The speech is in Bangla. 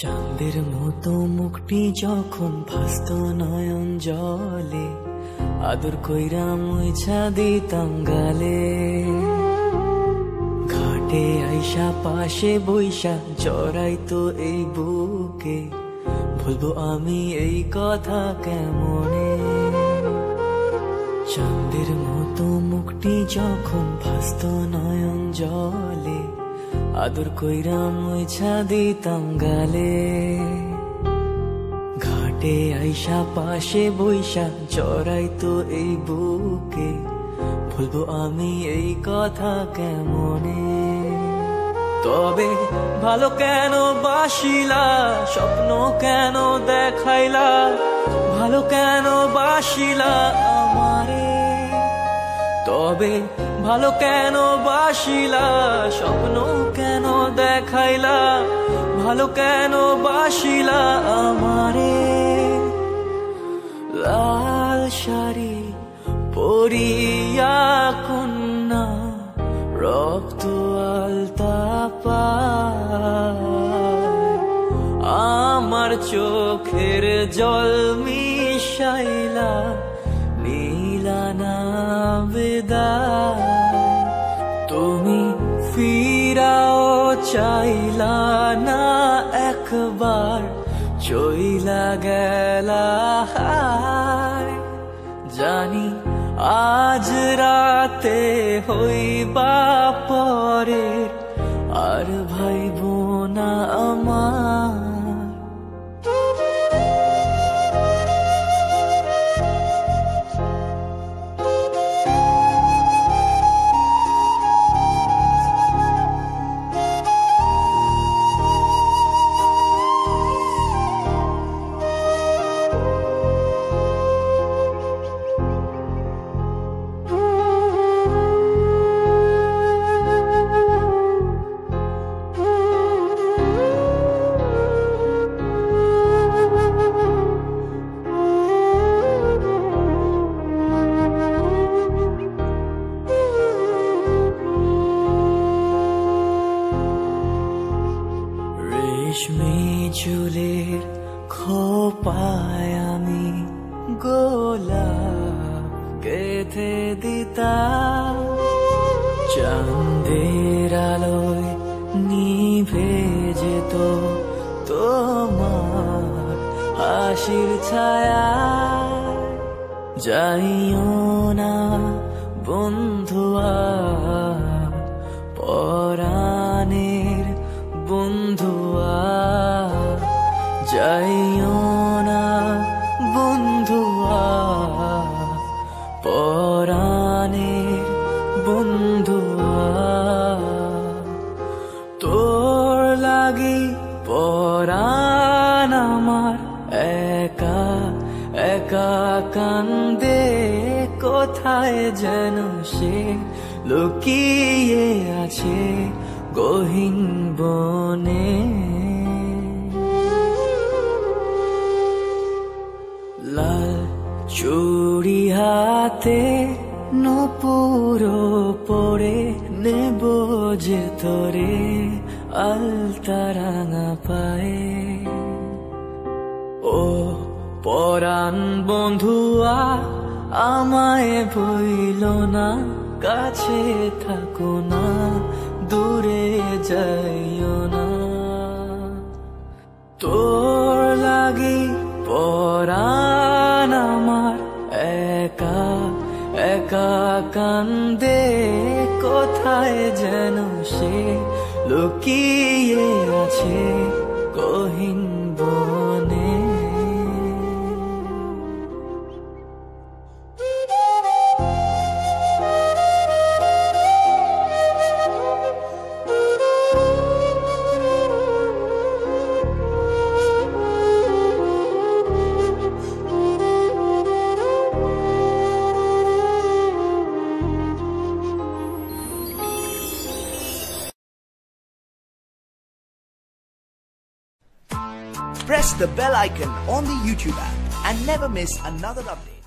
চাঁদের মতো মুখটি যখন ভাসত নয়ন জলে, আদর কইরা মুইছা দিতাম গালে। ঘাটে আইসা পাশে বইসা জড়াইতো এই বুকে, বলবো আমি এই কথা কেমনে। চাঁদের মতো মুখটি যখন ভাসত নয়ন জলে, আদর কইরা মুইছা দিতাম গালে। ঘাটে আইসা পাশে বইসা জড়াইতো এই বুকে, বলবো আমি এই কথা কেমনে। তবে ভালো কেন বাসিলা, স্বপ্ন কেন দেখাইলা, ভালো কেন বাসিলা আমারে। তবে ভালো কেন বাসিলা, স্বপ্ন কেন দেখাইলা, ভালো কেন বাসিলা আমারে। লাল শাড়ি পরিয়া কন্যা, রক্ত আলতা পায়, আমার চোখের জল মিশাইলা নীলা না বিদায়। তুমি ফিরাও চাইলা না একবার, চইলা গেলা হায়। জানি আজ রাতে হইবা পরের, আর ভাইব না আমার। রেশমি চুলের খোপায় আমি গোলাপ গেঁথে দিতাম, চাঁদের আলোয় নিভে যেত তোমার হাসির ছায়া। যাইও না বন্ধুয়া, পরাণের বন্ধুয়া, যাইও না বন্ধুয়া, পরাণের বন্ধুয়া। তোর লাগি পরাণ আমার একা একা কান্দে, কোথায় যেন সে লুকিয়ে আছে গহীন বনে। লাল চুড়ি হাতে নূপুর পরে, নেব যে তোরে আলতা রাঙা পায়ে। ও পরাণ বন্ধুয়া, আমায় ভইল না, কাছে থাকো না, দূরে যাইও না। তোর লাগি পরাণ আমার একা একা কান্দে, কোথায় যেন সে লুকিয়ে আছে গহীন বনে। Press the bell icon on the YouTube app and never miss another update.